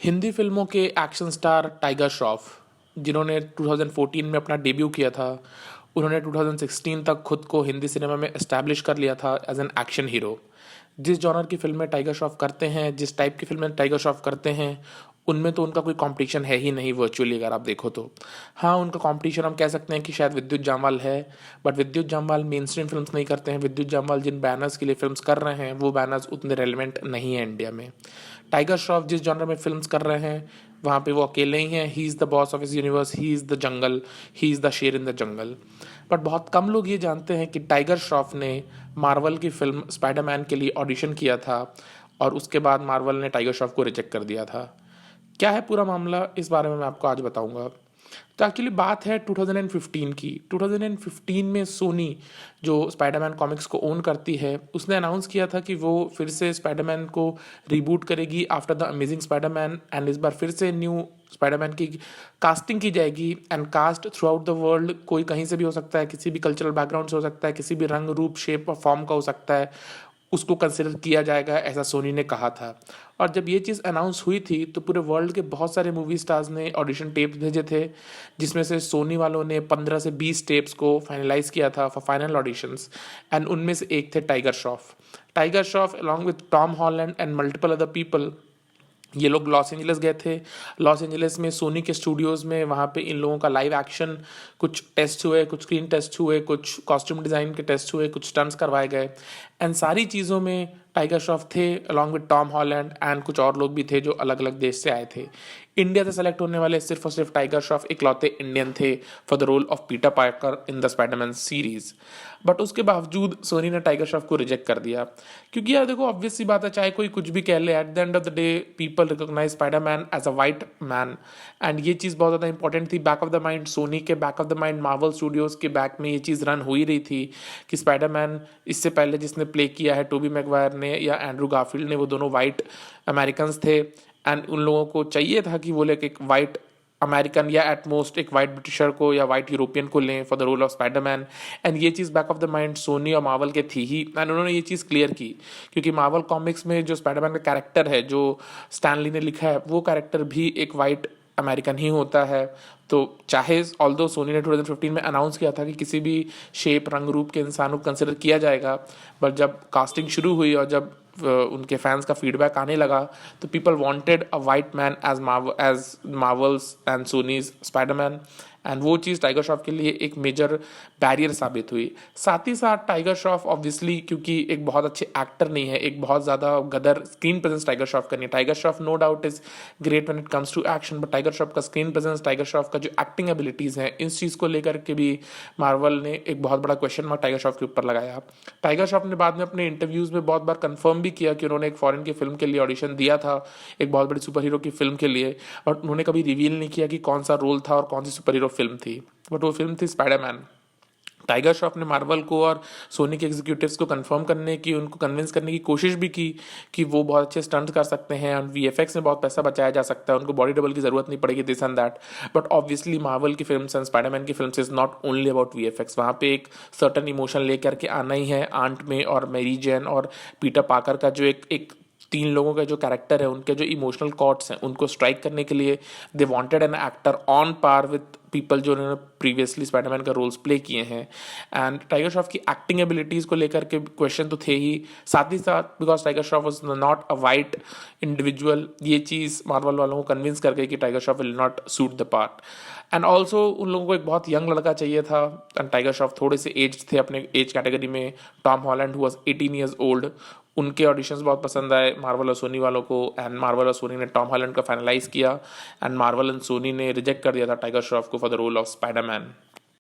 हिंदी फिल्मों के action star tiger Shroff, जिन्होंने 2014 में अपना डेब्यू किया था, उन्होंने 2016 तक खुद को हिंदी सिनेमा में एस्टैब्लिश कर लिया था एज एन एक्शन हीरो। जिस जॉनर की फिल्में टाइगर श्रॉफ करते हैं, जिस टाइप की फिल्में टाइगर श्रॉफ करते हैं, उनमें तो उनका कोई कंपटीशन है ही नहीं वर्चुअली अगर आप देखो तो। हाँ, उनका कंपटीशन हम कह सकते हैं कि शायद विद्युत जामवाल है, बट विद्युत जामवाल मेन स्ट्रीम फिल्म्स नहीं करते हैं। विद्युत जामवाल जिन बैनर्स के लिए फिल्म्स कर रहे हैं वो बैनर्स उतने रेलिवेंट नहीं है इंडिया में। टाइगर श्रॉफ जिस जॉनर में फिल्म्स कर रहे हैं वहाँ पे वो अकेले ही हैं। He is the boss of his universe, he is the jungle, he is the शेर इन द जंगल। बट बहुत कम लोग ये जानते हैं कि टाइगर श्रॉफ ने मार्वल की फिल्म स्पाइडरमैन के लिए ऑडिशन किया था और उसके बाद मार्वल ने टाइगर श्रॉफ को रिजेक्ट कर दिया था। क्या है पूरा मामला, इस बारे में मैं आपको आज बताऊंगा। तो एक्चुअली बात है 2015 की। 2015 में सोनी, जो स्पाइडरमैन कॉमिक्स को ओन करती है, उसने अनाउंस किया था कि वो फिर से स्पाइडरमैन को रीबूट करेगी after the amazing Spiderman, and इस बार फिर से न्यू स्पाइडरमैन की कास्टिंग की जाएगी and cast throughout the world. कोई कहीं से भी हो सकता है, किसी भी कल्चरल बैकग्राउंड से हो सकता है, किसी भी रंग रूप शेप और फॉर्म का हो सकता है, उसको कंसिडर किया जाएगा, ऐसा सोनी ने कहा था। और जब ये चीज़ अनाउंस हुई थी तो पूरे वर्ल्ड के बहुत सारे मूवी स्टार्स ने ऑडिशन टेप्स भेजे थे, जिसमें से सोनी वालों ने 15 से 20 टेप्स को फाइनलाइज किया था फॉर फाइनल ऑडिशंस, एंड उनमें से एक थे tiger Shroff. Tiger Shroff along with Tom Holland and multiple other people, ये लोग लॉस एंजलिस गए थे। लॉस एंजलिस में सोनी के स्टूडियोज़ में वहाँ पे इन लोगों का लाइव एक्शन कुछ टेस्ट हुए, कुछ स्क्रीन टेस्ट हुए, कुछ कॉस्ट्यूम डिज़ाइन के टेस्ट हुए, कुछ स्टंट्स करवाए गए, एंड सारी चीज़ों में टाइगर श्रॉफ थे along with Tom Holland and कुछ और लोग भी थे जो अलग अलग देश से आए थे। इंडिया से सेलेक्ट होने वाले सिर्फ और सिर्फ टाइगर श्रॉफ इकलौते इंडियन थे for the role of Peter Parker in the Spiderman series. But उसके बावजूद सोनी ने टाइगर श्रॉफ को रिजेक्ट कर दिया, क्योंकि यार देखो, ऑब्वियस सी बात है, चाहे कोई कुछ भी कह ले, at the end of the day people recognise Spiderman as a white man. And ये चीज़ बहुत ज़्यादा इंपॉर्टेंट थी। Back of the mind Sony के back of the mind Marvel Studios के बैक में ये चीज़ रन हो ही रही थी कि स्पाइडरमैन इससे पहले जिसने प्ले किया है, टोबी मैगवायर ने या एंड्रू गारफील्ड ने, वो दोनों वाइट अमेरिकन्स थे, एंड उन लोगों को चाहिए था कि वो लोग एक वाइट अमेरिकन या एट मोस्ट एक वाइट ब्रिटिशर को या वाइट यूरोपियन को लें for the role of Spiderman. And ये चीज़ back of the mind Sony और मार्वल के थी ही, एंड उन्होंने ये चीज़ क्लियर की, क्योंकि मार्वल कॉमिक्स में जो स्पाइडरमैन का कैरेक्टर है जो स्टैनली ने लिखा है, वो कैरेक्टर भी एक वाइट अमेरिकन ही होता है। तो चाहे ऑल्दो सोनी ने 2015 में अनाउंस किया था कि किसी भी शेप रंग रूप के इंसान को कंसिडर किया जाएगा, बट जब कास्टिंग शुरू हुई और जब उनके फैंस का फीडबैक आने लगा तो people wanted a white man as Marvel's and Sony's Spiderman, and वो चीज़ टाइगर श्रॉफ के लिए एक मेजर बैरियर साबित हुई। साथ ही साथ टाइगर श्रॉफ ऑब्वियसली क्योंकि एक बहुत अच्छे एक्टर नहीं है, एक बहुत ज़्यादा गदर स्क्रीन प्रेजेंस टाइगर श्रॉफ करनी है। Tiger Shroff no doubt is great when it comes to action, but Tiger Shroff का स्क्रीन प्रेजेंस, टाइगर श्रॉफ का जो एक्टिंग एबिलिटीज़ हैं, इस चीज़ को लेकर के भी मार्वल ने एक बहुत बड़ा क्वेश्चन मार्क टाइगर श्रॉफ के ऊपर लगाया। टाइगर श्रॉफ ने बाद में अपने इंटरव्यूज़ में बहुत बार कंफर्म भी किया कि उन्होंने एक फॉरेन की फिल्म के लिए ऑडिशन दिया था, एक बहुत बड़ी सुपर हीरो की फिल्म के लिए, और उन्होंने कभी रिवील नहीं किया कि कौन सा रोल था और कौन सी सुपर हीरो फिल्म थी, बट वो फिल्म थी स्पाइडरमैन। टाइगर श्रॉफ ने मार्वल को और सोनी के एग्जीक्यूटिव्स को कंफर्म करने की, उनको कन्विंस करने की कोशिश भी की कि वो बहुत अच्छे स्टंट कर सकते हैं और वीएफएक्स में बहुत पैसा बचाया जा सकता है, उनको बॉडी डबल की जरूरत नहीं पड़ेगी, this and that. But obviously Marvel की फिल्म्स एंड स्पाइडरमैन की films is not only about VFX. वहाँ पे एक सर्टन इमोशन लेकर के आना ही है। आंट में और मैरी जेन और पीटर पार्कर का जो एक तीन लोगों का जो कैरेक्टर है, उनके जो इमोशनल कॉर्ड्स हैं, उनको स्ट्राइक करने के लिए they wanted an actor on par with people जो उन्होंने प्रीवियसली स्पाइडरमैन का रोल्स प्ले किए हैं। एंड टाइगर श्रॉफ की एक्टिंग एबिलिटीज़ को लेकर के क्वेश्चन तो थे ही, साथ ही साथ because tiger Shroff was not a white individual, ये चीज़ मार्वल वालों को कन्विंस कर गई कि tiger Shroff will not suit the part. And also उन लोगों को एक बहुत यंग लड़का चाहिए था, एंड टाइगर श्रॉफ थोड़े से एज थे अपने एज कैटेगरी में। Tom Holland who was 18 years old, उनके ऑडिशंस बहुत पसंद आए मार्वल और सोनी वालों को, एंड मार्वल और सोनी ने टॉम हॉलैंड का फाइनलाइज किया, एंड मार्वल एंड सोनी ने रिजेक्ट कर दिया था टाइगर श्रॉफ को for the role of Spiderman.